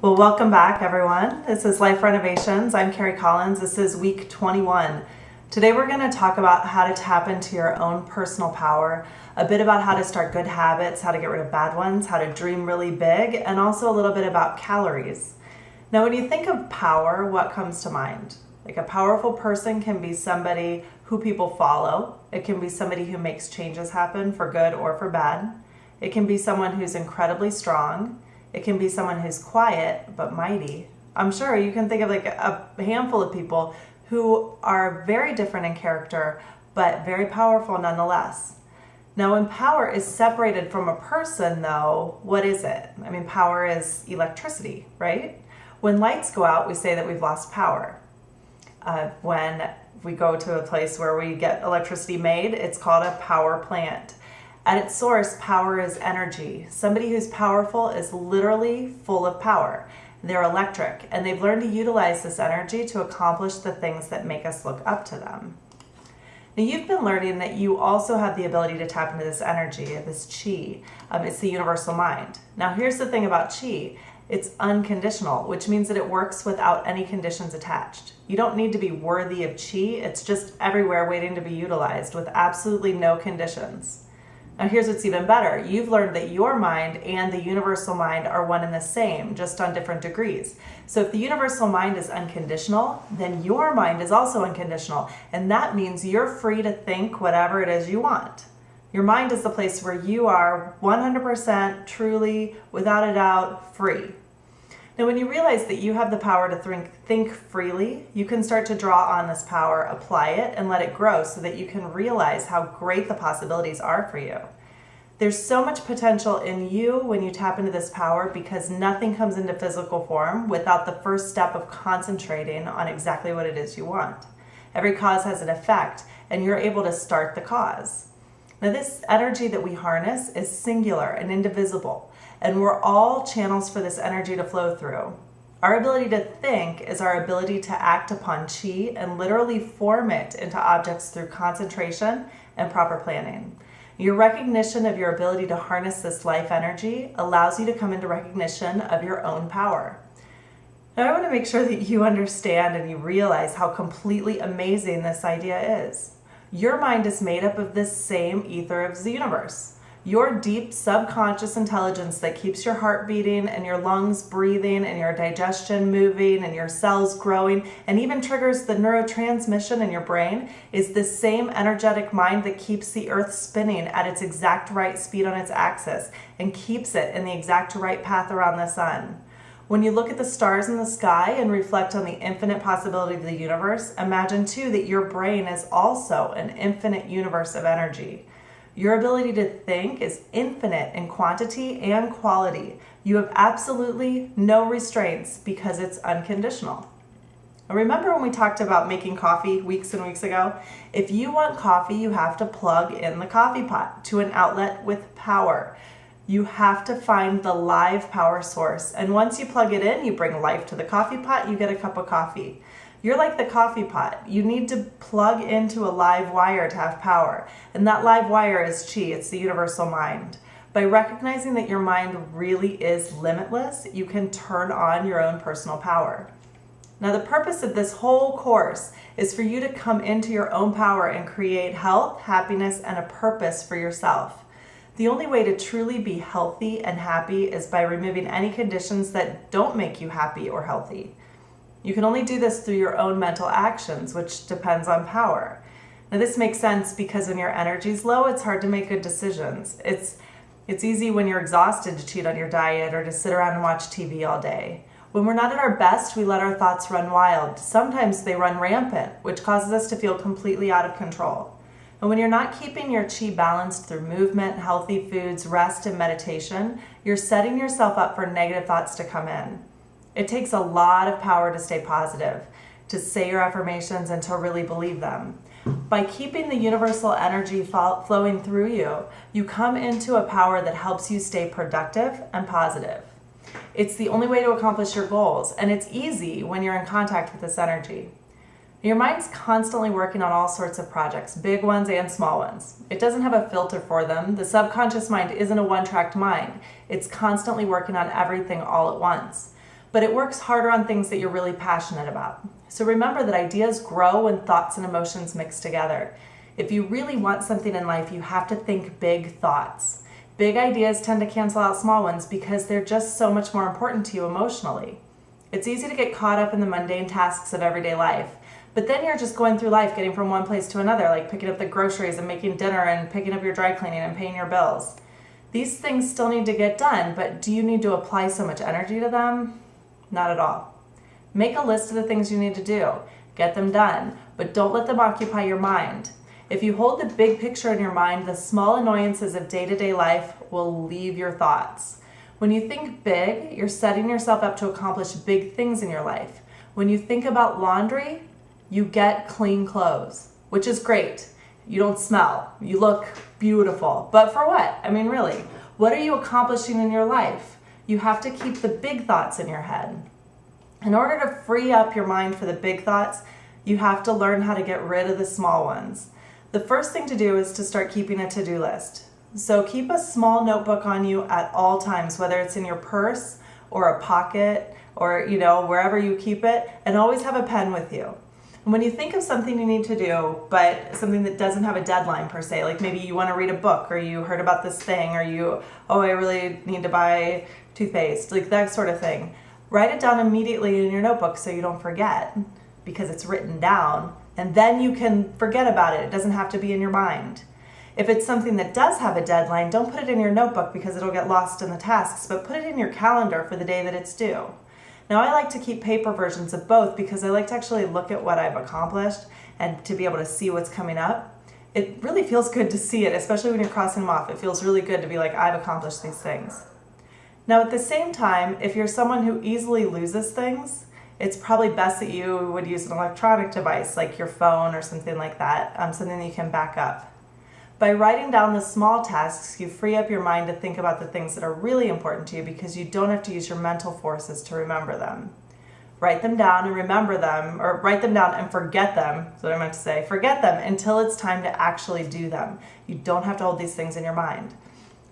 Well, welcome back, everyone. This is Life Renovations. I'm Carrie Collins. This is week 21. Today, we're going to talk about how to tap into your own personal power, a bit about how to start good habits, how to get rid of bad ones, how to dream really big, and also a little bit about calories. Now, when you think of power, what comes to mind? Like, a powerful person can be somebody who people follow. It can be somebody who makes changes happen for good or for bad. It can be someone who's incredibly strong. It can be someone who's quiet but mighty. I'm sure you can think of like a handful of people who are very different in character but very powerful nonetheless. Now, when power is separated from a person, though, what is it? I mean, power is electricity, right? When lights go out, we say that we've lost power. When we go to a place where we get electricity made, it's called a power plant. At its source, power is energy. Somebody who's powerful is literally full of power. They're electric, and they've learned to utilize this energy to accomplish the things that make us look up to them. Now, you've been learning that you also have the ability to tap into this energy, this chi. It's the universal mind. Now, here's the thing about chi. It's unconditional, which means that it works without any conditions attached. You don't need to be worthy of chi. It's just everywhere waiting to be utilized with absolutely no conditions. Now, here's what's even better. You've learned that your mind and the universal mind are one and the same, just on different degrees. So if the universal mind is unconditional, then your mind is also unconditional. And that means you're free to think whatever it is you want. Your mind is the place where you are 100% truly, without a doubt, free. Now, when you realize that you have the power to think freely, you can start to draw on this power, apply it, and let it grow so that you can realize how great the possibilities are for you. There's so much potential in you when you tap into this power because nothing comes into physical form without the first step of concentrating on exactly what it is you want. Every cause has an effect, and you're able to start the cause. Now, this energy that we harness is singular and indivisible, and we're all channels for this energy to flow through. Our ability to think is our ability to act upon chi and literally form it into objects through concentration and proper planning. Your recognition of your ability to harness this life energy allows you to come into recognition of your own power. Now, I want to make sure that you understand and you realize how completely amazing this idea is. Your mind is made up of this same ether of the universe. Your deep subconscious intelligence that keeps your heart beating and your lungs breathing and your digestion moving and your cells growing and even triggers the neurotransmission in your brain is the same energetic mind that keeps the earth spinning at its exact right speed on its axis and keeps it in the exact right path around the sun. When you look at the stars in the sky and reflect on the infinite possibility of the universe, imagine too that your brain is also an infinite universe of energy. Your ability to think is infinite in quantity and quality. You have absolutely no restraints because it's unconditional. Now, remember when we talked about making coffee weeks and weeks ago? If you want coffee, you have to plug in the coffee pot to an outlet with power. You have to find the live power source. And once you plug it in, you bring life to the coffee pot, you get a cup of coffee. You're like the coffee pot. You need to plug into a live wire to have power. And that live wire is chi, it's the universal mind. By recognizing that your mind really is limitless, you can turn on your own personal power. Now, the purpose of this whole course is for you to come into your own power and create health, happiness, and a purpose for yourself. The only way to truly be healthy and happy is by removing any conditions that don't make you happy or healthy. You can only do this through your own mental actions, which depends on power. Now, this makes sense because when your energy's low, it's hard to make good decisions. It's easy when you're exhausted to cheat on your diet or to sit around and watch TV all day. When we're not at our best, we let our thoughts run wild. Sometimes they run rampant, which causes us to feel completely out of control. And when you're not keeping your chi balanced through movement, healthy foods, rest, and meditation, you're setting yourself up for negative thoughts to come in. It takes a lot of power to stay positive, to say your affirmations and to really believe them. By keeping the universal energy flowing through you, you come into a power that helps you stay productive and positive. It's the only way to accomplish your goals, and it's easy when you're in contact with this energy. Your mind's constantly working on all sorts of projects, big ones and small ones. It doesn't have a filter for them. The subconscious mind isn't a one-track mind. It's constantly working on everything all at once. but it works harder on things that you're really passionate about. So remember that ideas grow when thoughts and emotions mix together. If you really want something in life, you have to think big thoughts. Big ideas tend to cancel out small ones because they're just so much more important to you emotionally. It's easy to get caught up in the mundane tasks of everyday life, but then you're just going through life getting from one place to another, like picking up the groceries and making dinner and picking up your dry cleaning and paying your bills. These things still need to get done, but do you need to apply so much energy to them? Not at all. Make a list of the things you need to do. Get them done, but don't let them occupy your mind. If you hold the big picture in your mind, the small annoyances of day-to-day life will leave your thoughts. When you think big, you're setting yourself up to accomplish big things in your life. When you think about laundry, you get clean clothes, which is great. You don't smell. You look beautiful. But for what? I mean, really, what are you accomplishing in your life? You have to keep the big thoughts in your head. In order to free up your mind for the big thoughts, you have to learn how to get rid of the small ones. The first thing to do is to start keeping a to-do list. So keep a small notebook on you at all times, whether it's in your purse or a pocket or, wherever you keep it, and always have a pen with you. And when you think of something you need to do, but something that doesn't have a deadline per se, like maybe you want to read a book or you heard about this thing or I really need to buy toothpaste, like that sort of thing, write it down immediately in your notebook so you don't forget because it's written down, and then you can forget about it. It doesn't have to be in your mind. If it's something that does have a deadline, don't put it in your notebook because it'll get lost in the tasks, but put it in your calendar for the day that it's due. Now, I like to keep paper versions of both because I like to actually look at what I've accomplished and to be able to see what's coming up. It really feels good to see it, especially when you're crossing them off. It feels really good to be like, I've accomplished these things. Now, at the same time, if you're someone who easily loses things, it's probably best that you would use an electronic device like your phone or something like that, something that you can back up. By writing down the small tasks, you free up your mind to think about the things that are really important to you because you don't have to use your mental forces to remember them. Write them down and remember them, or write them down and forget them, is what I meant to say. Forget them until it's time to actually do them. You don't have to hold these things in your mind.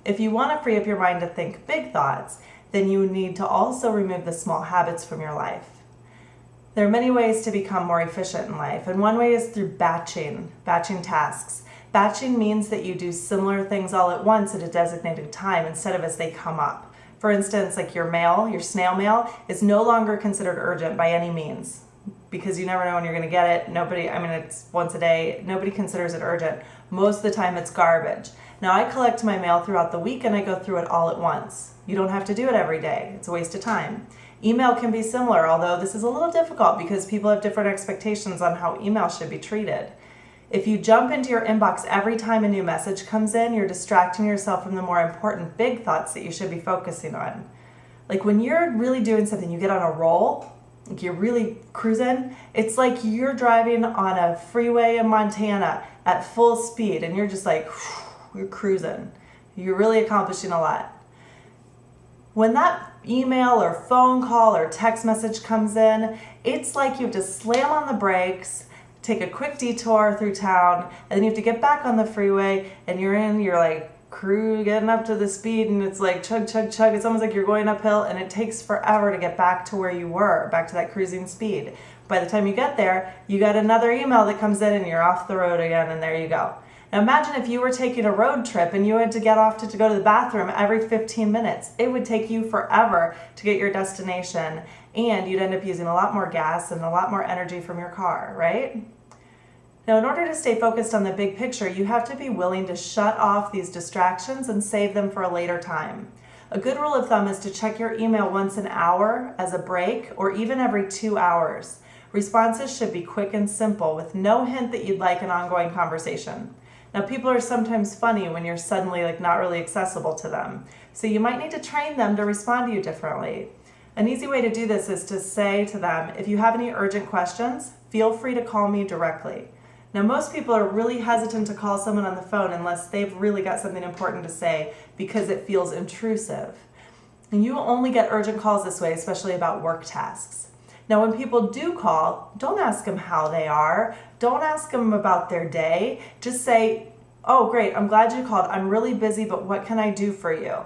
If you want to free up your mind to think big thoughts, then you need to also remove the small habits from your life. There are many ways to become more efficient in life, and one way is through batching tasks. Batching means that you do similar things all at once at a designated time instead of as they come up. For instance, like your mail, your snail mail, is no longer considered urgent by any means because you never know when you're going to get it. It's once a day. Nobody considers it urgent. Most of the time it's garbage. Now, I collect my mail throughout the week and I go through it all at once. You don't have to do it every day. It's a waste of time. Email can be similar, although this is a little difficult because people have different expectations on how email should be treated. If you jump into your inbox every time a new message comes in, you're distracting yourself from the more important big thoughts that you should be focusing on. Like when you're really doing something, you get on a roll, like you're really cruising, it's like you're driving on a freeway in Montana at full speed and you're just like, you're cruising. You're really accomplishing a lot. When that email or phone call or text message comes in, it's like you have to slam on the brakes, take a quick detour through town, and then you have to get back on the freeway and you're like getting up to the speed and it's like chug, chug, chug. It's almost like you're going uphill and it takes forever to get back to where you were, back to that cruising speed. By the time you get there, you got another email that comes in and you're off the road again and there you go. Now imagine if you were taking a road trip and you had to get off to go to the bathroom every 15 minutes. It would take you forever to get your destination and you'd end up using a lot more gas and a lot more energy from your car, right? Now, in order to stay focused on the big picture, you have to be willing to shut off these distractions and save them for a later time. A good rule of thumb is to check your email once an hour as a break or even every 2 hours. Responses should be quick and simple with no hint that you'd like an ongoing conversation. Now, people are sometimes funny when you're suddenly not really accessible to them. So you might need to train them to respond to you differently. An easy way to do this is to say to them, if you have any urgent questions, feel free to call me directly. Now, most people are really hesitant to call someone on the phone unless they've really got something important to say because it feels intrusive. And you will only get urgent calls this way, especially about work tasks. Now, when people do call, don't ask them how they are. Don't ask them about their day. Just say, oh, great, I'm glad you called. I'm really busy, but what can I do for you?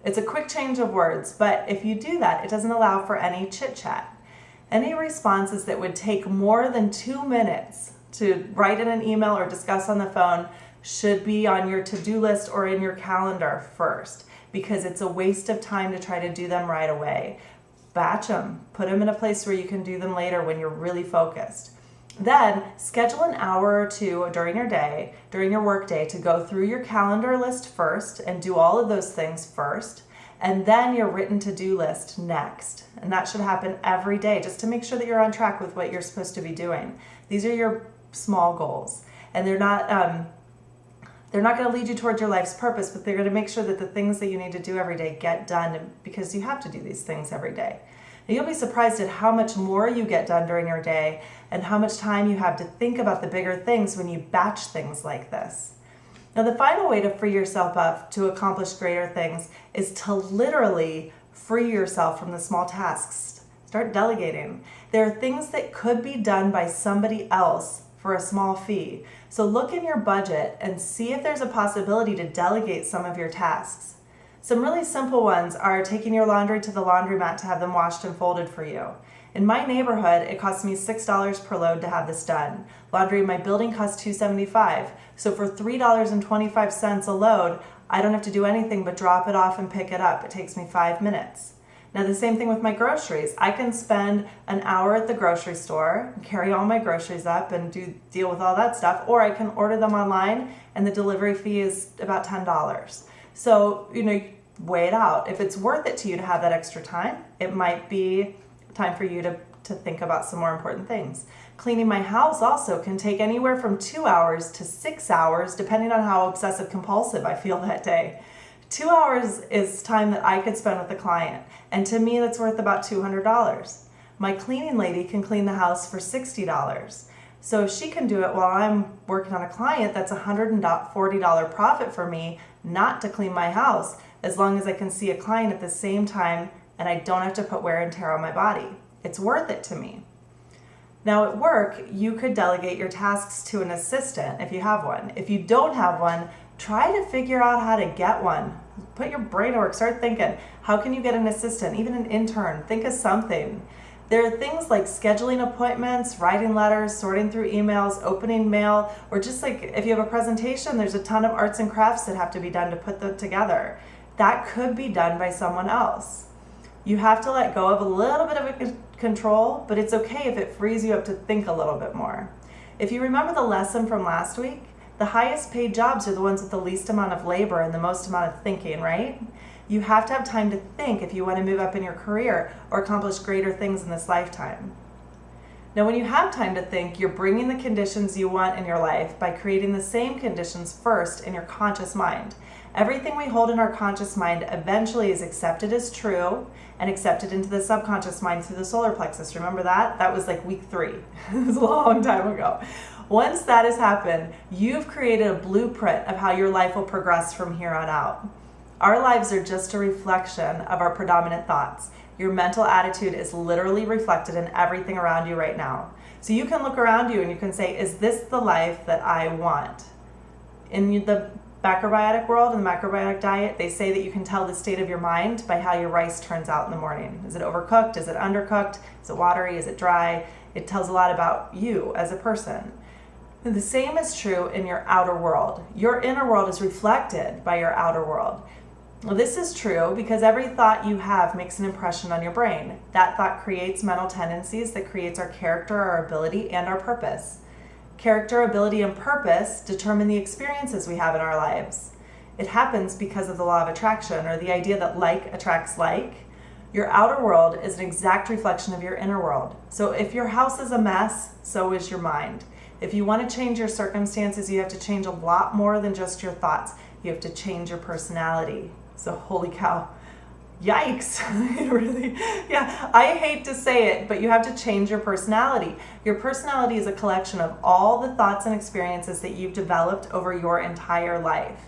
It's a quick change of words, but if you do that, it doesn't allow for any chit-chat. Any responses that would take more than 2 minutes to write in an email or discuss on the phone should be on your to-do list or in your calendar first, because it's a waste of time to try to do them right away. Batch them, put them in a place where you can do them later when you're really focused. Then schedule an hour or two during your day, during your work day, to go through your calendar list first and do all of those things first, and then your written to-do list next. And that should happen every day just to make sure that you're on track with what you're supposed to be doing. These are your small goals, and they're not going to lead you towards your life's purpose, but they're going to make sure that the things that you need to do every day get done, because you have to do these things every day. And you'll be surprised at how much more you get done during your day and how much time you have to think about the bigger things when you batch things like this. Now, the final way to free yourself up to accomplish greater things is to literally free yourself from the small tasks. Start delegating. There are things that could be done by somebody else for a small fee. So look in your budget and see if there's a possibility to delegate some of your tasks. Some really simple ones are taking your laundry to the laundromat to have them washed and folded for you. In my neighborhood, it costs me $6 per load to have this done. Laundry in my building costs $2.75. So for $3.25 a load, I don't have to do anything but drop it off and pick it up. It takes me 5 minutes. Now, the same thing with my groceries. I can spend an hour at the grocery store, carry all my groceries up and deal with all that stuff, or I can order them online and the delivery fee is about $10. So, weigh it out. If it's worth it to you to have that extra time, it might be time for you to think about some more important things. Cleaning my house also can take anywhere from 2 hours to 6 hours, depending on how obsessive compulsive I feel that day. 2 hours is time that I could spend with a client, and to me that's worth about $200. My cleaning lady can clean the house for $60. So if she can do it while I'm working on a client, that's $140 profit for me not to clean my house, as long as I can see a client at the same time and I don't have to put wear and tear on my body. It's worth it to me. Now at work, you could delegate your tasks to an assistant if you have one. If you don't have one, try to figure out how to get one. Put your brain to work, start thinking, how can you get an assistant, even an intern? Think of something. There are things like scheduling appointments, writing letters, sorting through emails, opening mail, or just like if you have a presentation, there's a ton of arts and crafts that have to be done to put them together. That could be done by someone else. You have to let go of a little bit of a control, but it's okay if it frees you up to think a little bit more. If you remember the lesson from last week, the highest paid jobs are the ones with the least amount of labor and the most amount of thinking, right? You have to have time to think if you want to move up in your career or accomplish greater things in this lifetime. Now, when you have time to think, you're bringing the conditions you want in your life by creating the same conditions first in your conscious mind. Everything we hold in our conscious mind eventually is accepted as true and accepted into the subconscious mind through the solar plexus. Remember that? That was like week 3. It was a long time ago. Once that has happened, you've created a blueprint of how your life will progress from here on out. Our lives are just a reflection of our predominant thoughts. Your mental attitude is literally reflected in everything around you right now. So you can look around you and you can say, is this the life that I want? In the macrobiotic world and the macrobiotic diet, they say that you can tell the state of your mind by how your rice turns out in the morning. Is it overcooked? Is it undercooked? Is it watery? Is it dry? It tells a lot about you as a person. And the same is true in your outer world. Your inner world is reflected by your outer world. Well, this is true because every thought you have makes an impression on your brain. That thought creates mental tendencies that creates our character, our ability, and our purpose. Character, ability, and purpose determine the experiences we have in our lives. It happens because of the law of attraction, or the idea that like attracts like. Your outer world is an exact reflection of your inner world. So if your house is a mess, so is your mind. If you want to change your circumstances, you have to change a lot more than just your thoughts. You have to change your personality. So holy cow, yikes. Really? Yeah, I hate to say it, but you have to change your personality. Your personality is a collection of all the thoughts and experiences that you've developed over your entire life.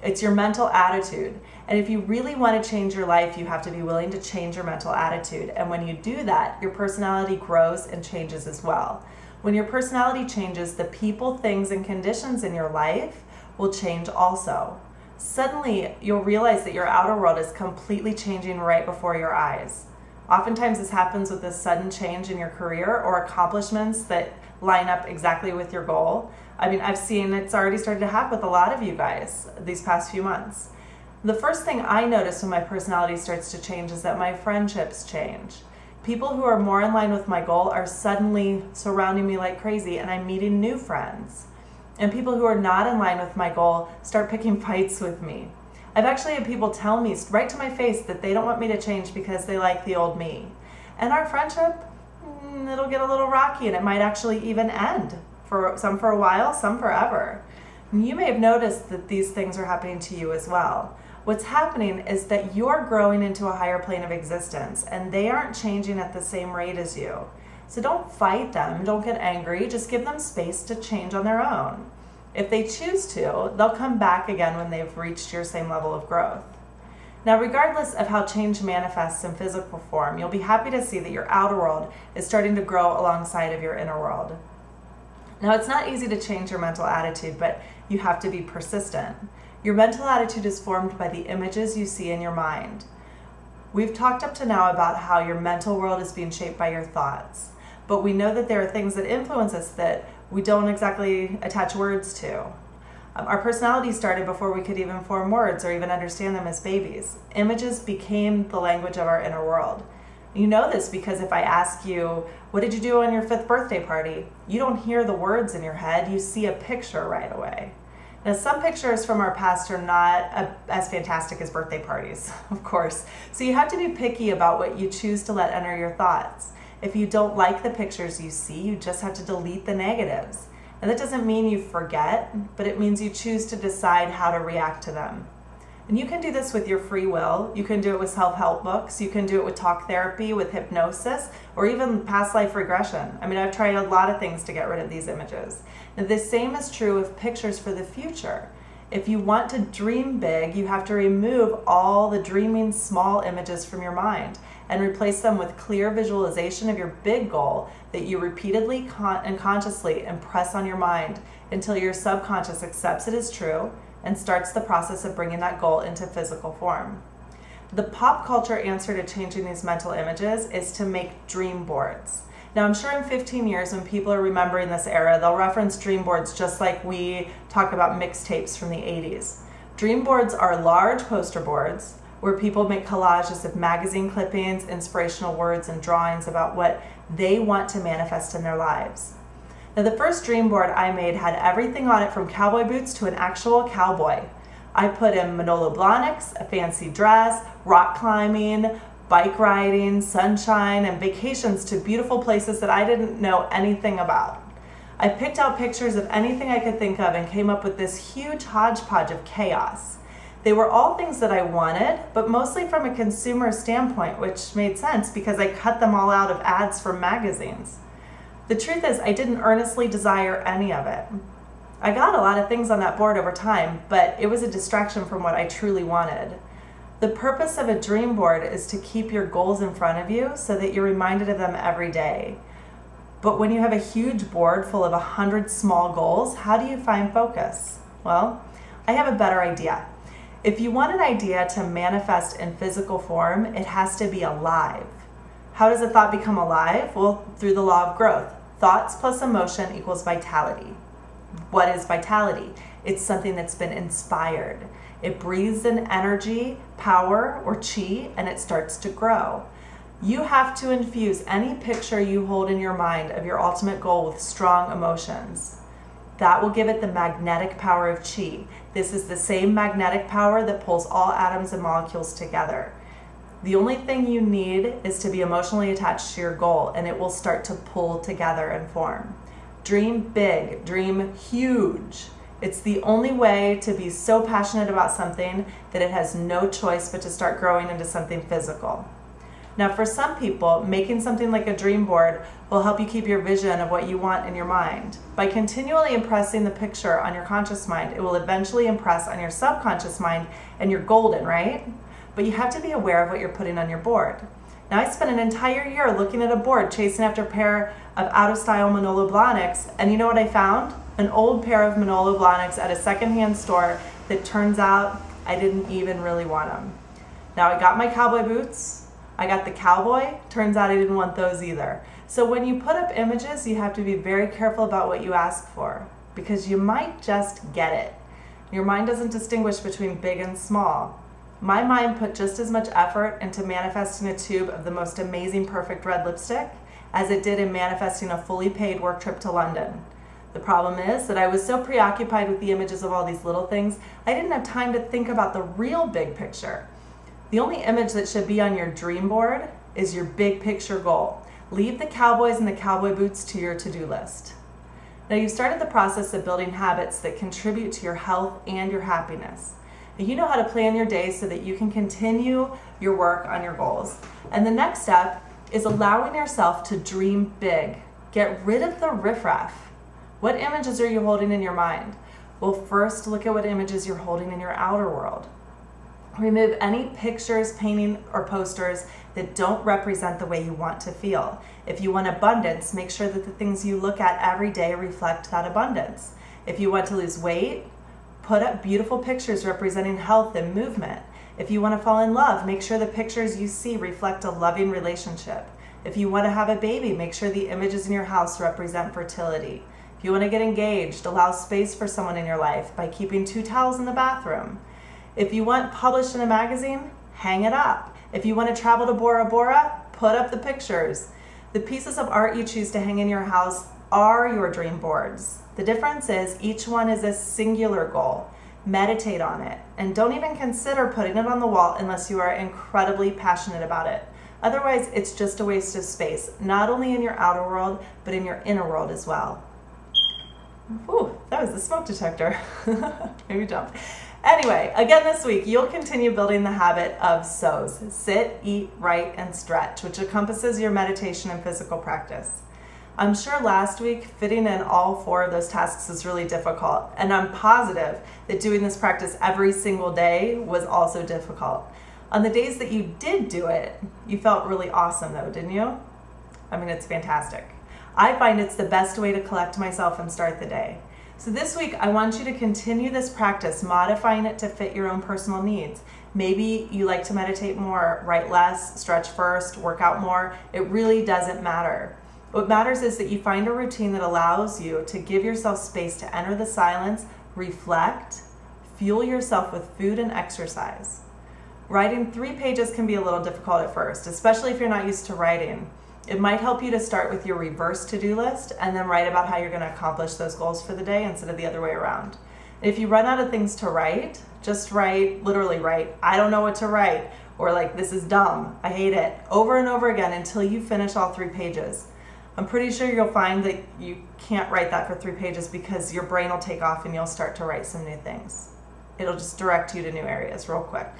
It's your mental attitude. And if you really want to change your life, you have to be willing to change your mental attitude. And when you do that, your personality grows and changes as well. When your personality changes, the people, things, and conditions in your life will change also. suddenly you'll realize that your outer world is completely changing right before your eyes. Oftentimes this happens with a sudden change in your career or accomplishments that line up exactly with your goal. I mean, I've seen it's already started to happen with a lot of you guys these past few months. The first thing I notice when my personality starts to change is that my friendships change. People who are more in line with my goal are suddenly surrounding me like crazy, and I'm meeting new friends. And people who are not in line with my goal start picking fights with me. I've actually had people tell me right to my face that they don't want me to change because they like the old me. And our friendship, it'll get a little rocky, and it might actually even end. For some for a while, some forever. And you may have noticed that these things are happening to you as well. What's happening is that you're growing into a higher plane of existence, and they aren't changing at the same rate as you. So don't fight them, don't get angry, just give them space to change on their own. If they choose to, they'll come back again when they've reached your same level of growth. Now, regardless of how change manifests in physical form, you'll be happy to see that your outer world is starting to grow alongside of your inner world. Now, it's not easy to change your mental attitude, but you have to be persistent. Your mental attitude is formed by the images you see in your mind. We've talked up to now about how your mental world is being shaped by your thoughts, but we know that there are things that influence us that we don't exactly attach words to. Our personality started before we could even form words or even understand them as babies. Images became the language of our inner world. You know this because if I ask you, what did you do on your 5th birthday party? You don't hear the words in your head, you see a picture right away. Now, some pictures from our past are not as fantastic as birthday parties, of course. So you have to be picky about what you choose to let enter your thoughts. If you don't like the pictures you see, you just have to delete the negatives. And that doesn't mean you forget, but it means you choose to decide how to react to them. And you can do this with your free will. You can do it with self-help books. You can do it with talk therapy, with hypnosis, or even past life regression. I mean, I've tried a lot of things to get rid of these images. Now, the same is true of pictures for the future. If you want to dream big, you have to remove all the dreaming small images from your mind and replace them with clear visualization of your big goal that you repeatedly and consciously impress on your mind until your subconscious accepts it as true and starts the process of bringing that goal into physical form. The pop culture answer to changing these mental images is to make dream boards. Now, I'm sure in 15 years when people are remembering this era, they'll reference dream boards just like we talk about mixtapes from the 80s. Dream boards are large poster boards where people make collages of magazine clippings, inspirational words, and drawings about what they want to manifest in their lives. Now, the first dream board I made had everything on it from cowboy boots to an actual cowboy. I put in Manolo Blahniks, a fancy dress, rock climbing, bike riding, sunshine, and vacations to beautiful places that I didn't know anything about. I picked out pictures of anything I could think of and came up with this huge hodgepodge of chaos. They were all things that I wanted, but mostly from a consumer standpoint, which made sense because I cut them all out of ads from magazines. The truth is, I didn't earnestly desire any of it. I got a lot of things on that board over time, but it was a distraction from what I truly wanted. The purpose of a dream board is to keep your goals in front of you so that you're reminded of them every day. But when you have a huge board full of 100 small goals, how do you find focus? Well, I have a better idea. If you want an idea to manifest in physical form, it has to be alive. How does a thought become alive? Well, through the law of growth. Thoughts plus emotion equals vitality. What is vitality? It's something that's been inspired. It breathes in energy, power, or chi, and it starts to grow. You have to infuse any picture you hold in your mind of your ultimate goal with strong emotions. That will give it the magnetic power of chi. This is the same magnetic power that pulls all atoms and molecules together. The only thing you need is to be emotionally attached to your goal, and it will start to pull together and form. Dream big, dream huge. It's the only way to be so passionate about something that it has no choice but to start growing into something physical. Now, for some people, making something like a dream board will help you keep your vision of what you want in your mind. By continually impressing the picture on your conscious mind, it will eventually impress on your subconscious mind, and you're golden, right? But you have to be aware of what you're putting on your board. Now, I spent an entire year looking at a board, chasing after a pair of out-of-style Manolo Blahniks, and you know what I found? An old pair of Manolo Blahniks at a secondhand store that turns out I didn't even really want them. Now I got my cowboy boots, I got the cowboy, turns out I didn't want those either. So when you put up images, you have to be very careful about what you ask for, because you might just get it. Your mind doesn't distinguish between big and small. My mind put just as much effort into manifesting a tube of the most amazing perfect red lipstick as it did in manifesting a fully paid work trip to London. The problem is that I was so preoccupied with the images of all these little things, I didn't have time to think about the real big picture. The only image that should be on your dream board is your big picture goal. Leave the cowboys and the cowboy boots to your to-do list. Now you've started the process of building habits that contribute to your health and your happiness. Now you know how to plan your day so that you can continue your work on your goals. And the next step is allowing yourself to dream big. Get rid of the riffraff. What images are you holding in your mind? Well, first look at what images you're holding in your outer world. Remove any pictures, painting, or posters that don't represent the way you want to feel. If you want abundance, make sure that the things you look at every day reflect that abundance. If you want to lose weight, put up beautiful pictures representing health and movement. If you want to fall in love, make sure the pictures you see reflect a loving relationship. If you want to have a baby, make sure the images in your house represent fertility. If you want to get engaged, allow space for someone in your life by keeping 2 towels in the bathroom. If you want published in a magazine, hang it up. If you want to travel to Bora Bora, put up the pictures. The pieces of art you choose to hang in your house are your dream boards. The difference is each one is a singular goal. Meditate on it, and don't even consider putting it on the wall unless you are incredibly passionate about it. Otherwise, it's just a waste of space, not only in your outer world, but in your inner world as well. Ooh, that was the smoke detector. Maybe jump. Anyway, again this week, you'll continue building the habit of SOS, sit, eat, write, and stretch, which encompasses your meditation and physical practice. I'm sure last week, fitting in all 4 of those tasks is really difficult, and I'm positive that doing this practice every single day was also difficult. On the days that you did do it, you felt really awesome though, didn't you? I mean, it's fantastic. I find it's the best way to collect myself and start the day. So this week, I want you to continue this practice, modifying it to fit your own personal needs. Maybe you like to meditate more, write less, stretch first, work out more. It really doesn't matter. What matters is that you find a routine that allows you to give yourself space to enter the silence, reflect, fuel yourself with food and exercise. Writing 3 pages can be a little difficult at first, especially if you're not used to writing. It might help you to start with your reverse to-do list and then write about how you're going to accomplish those goals for the day instead of the other way around. If you run out of things to write, just write, literally write, I don't know what to write, or like, this is dumb, I hate it, over and over again until you finish all 3 pages. I'm pretty sure you'll find that you can't write that for 3 pages because your brain will take off and you'll start to write some new things. It'll just direct you to new areas real quick.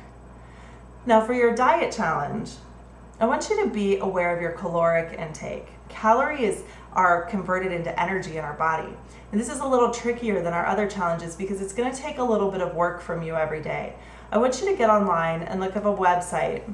Now for your diet challenge, I want you to be aware of your caloric intake. Calories are converted into energy in our body. And this is a little trickier than our other challenges because it's going to take a little bit of work from you every day. I want you to get online and look up a website,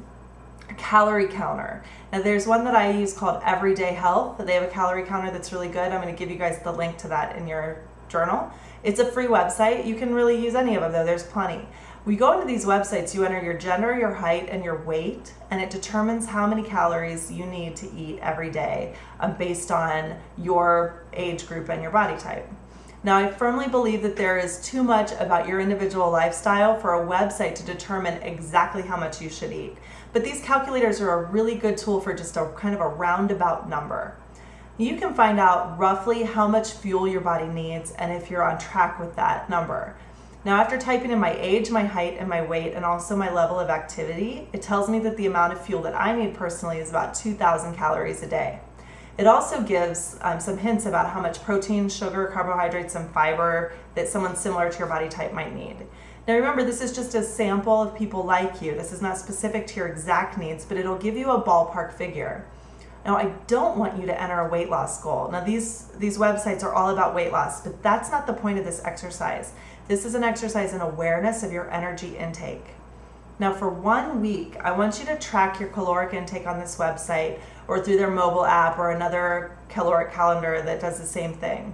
a calorie counter. Now there's one that I use called Everyday Health. They have a calorie counter that's really good. I'm going to give you guys the link to that in your journal. It's a free website. You can really use any of them though. There's plenty. We go into these websites, you enter your gender, your height, and your weight, and it determines how many calories you need to eat every day based on your age group and your body type. Now, I firmly believe that there is too much about your individual lifestyle for a website to determine exactly how much you should eat. But these calculators are a really good tool for just a kind of a roundabout number. You can find out roughly how much fuel your body needs and if you're on track with that number. Now, after typing in my age, my height, and my weight, and also my level of activity, it tells me that the amount of fuel that I need personally is about 2,000 calories a day. It also gives some hints about how much protein, sugar, carbohydrates, and fiber that someone similar to your body type might need. Now remember, this is just a sample of people like you. This is not specific to your exact needs, but it'll give you a ballpark figure. Now, I don't want you to enter a weight loss goal. Now, these websites are all about weight loss, but that's not the point of this exercise. This is an exercise in awareness of your energy intake. Now, for 1 week, I want you to track your caloric intake on this website or through their mobile app or another caloric calendar that does the same thing.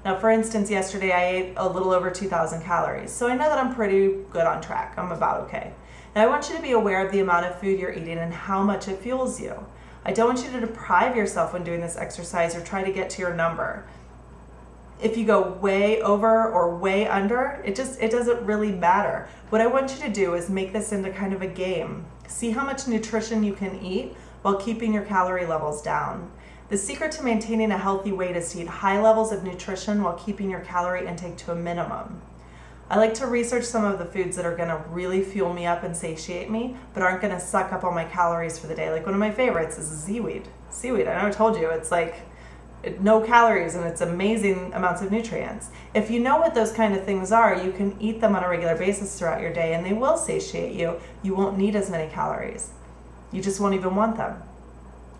Now, for instance, yesterday I ate a little over 2,000 calories, so I know that I'm pretty good on track. I'm about okay. Now, I want you to be aware of the amount of food you're eating and how much it fuels you. I don't want you to deprive yourself when doing this exercise or try to get to your number. If you go way over or way under, it doesn't really matter. What I want you to do is make this into kind of a game. See how much nutrition you can eat while keeping your calorie levels down. The secret to maintaining a healthy weight is to eat high levels of nutrition while keeping your calorie intake to a minimum. I like to research some of the foods that are gonna really fuel me up and satiate me, but aren't gonna suck up all my calories for the day. Like one of my favorites is seaweed. Seaweed, I know I told you, it's like no calories and it's amazing amounts of nutrients. If you know what those kind of things are, you can eat them on a regular basis throughout your day and they will satiate you. You won't need as many calories. You just won't even want them.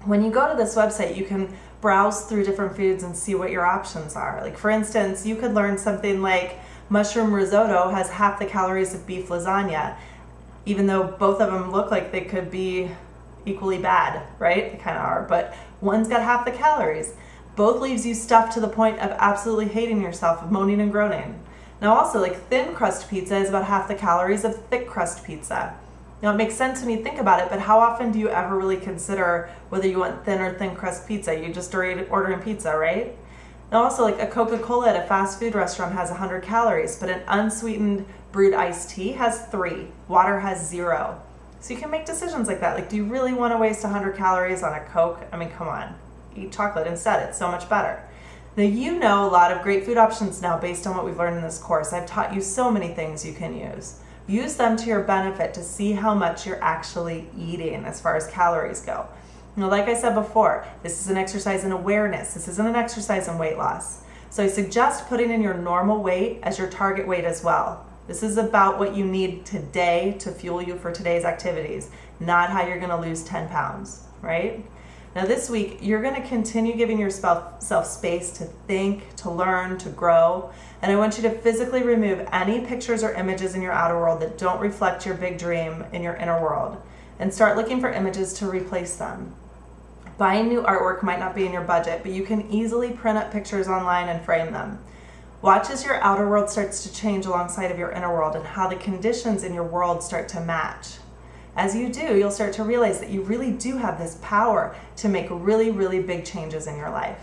When you go to this website, you can browse through different foods and see what your options are. Like for instance, you could learn something like mushroom risotto has half the calories of beef lasagna, even though both of them look like they could be equally bad, right? They kind of are, but one's got half the calories. Both leaves you stuffed to the point of absolutely hating yourself, of moaning and groaning. Now also, like thin crust pizza is about half the calories of thick crust pizza. Now it makes sense when you think about it, but how often do you ever really consider whether you want thin or thin crust pizza? You just ordering pizza, right? Now also, like a Coca-Cola at a fast food restaurant has 100 calories, but an unsweetened brewed iced tea has 3. Water has 0. So you can make decisions like that. Like, do you really want to waste 100 calories on a Coke? I mean, come on. Eat chocolate instead. It's so much better. Now, you know a lot of great food options now based on what we've learned in this course. I've taught you so many things you can use. Use them to your benefit to see how much you're actually eating as far as calories go. Now, like I said before, this is an exercise in awareness. This isn't an exercise in weight loss. So I suggest putting in your normal weight as your target weight as well. This is about what you need today to fuel you for today's activities, not how you're gonna lose 10 pounds, right? Now this week, you're gonna continue giving yourself space to think, to learn, to grow. And I want you to physically remove any pictures or images in your outer world that don't reflect your big dream in your inner world, and start looking for images to replace them. Buying new artwork might not be in your budget, but you can easily print up pictures online and frame them. Watch as your outer world starts to change alongside of your inner world and how the conditions in your world start to match. As you do, you'll start to realize that you really do have this power to make really, really big changes in your life.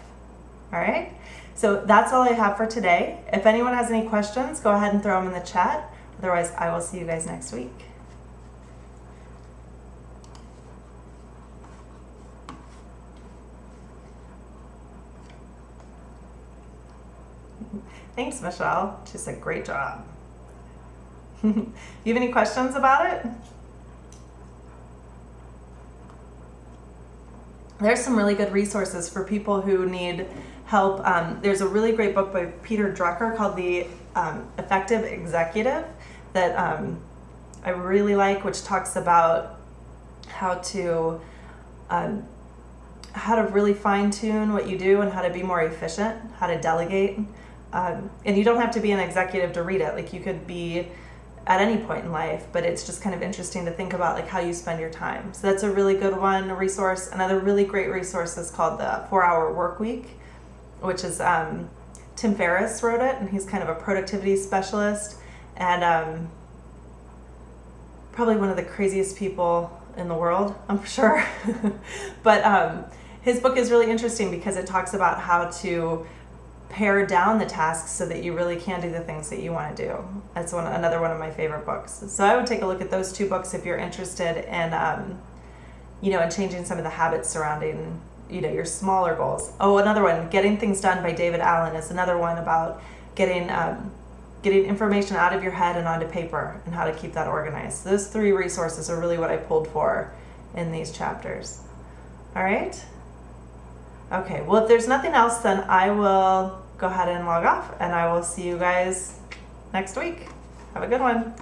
All right? So that's all I have for today. If anyone has any questions, go ahead and throw them in the chat. Otherwise, I will see you guys next week. Thanks, Michelle. She said, great job. You have any questions about it? There's some really good resources for people who need help. There's a really great book by Peter Drucker called The Effective Executive that I really like, which talks about how to really fine-tune what you do and how to be more efficient, how to delegate. And you don't have to be an executive to read it. Like, you could be at any point in life, but it's just kind of interesting to think about like how you spend your time. So that's a really good one, a resource. Another really great resource is called the 4-Hour Work Week, which is Tim Ferriss wrote it, and he's kind of a productivity specialist and probably one of the craziest people in the world, I'm sure. But his book is really interesting because it talks about how to pare down the tasks so that you really can do the things that you want to do. That's another one of my favorite books. So I would take a look at those 2 books if you're interested in, in changing some of the habits surrounding, your smaller goals. Oh, another one, Getting Things Done by David Allen is another one about getting information out of your head and onto paper and how to keep that organized. Those 3 resources are really what I pulled for in these chapters. All right? Okay, well, if there's nothing else, then I will go ahead and log off, and I will see you guys next week. Have a good one.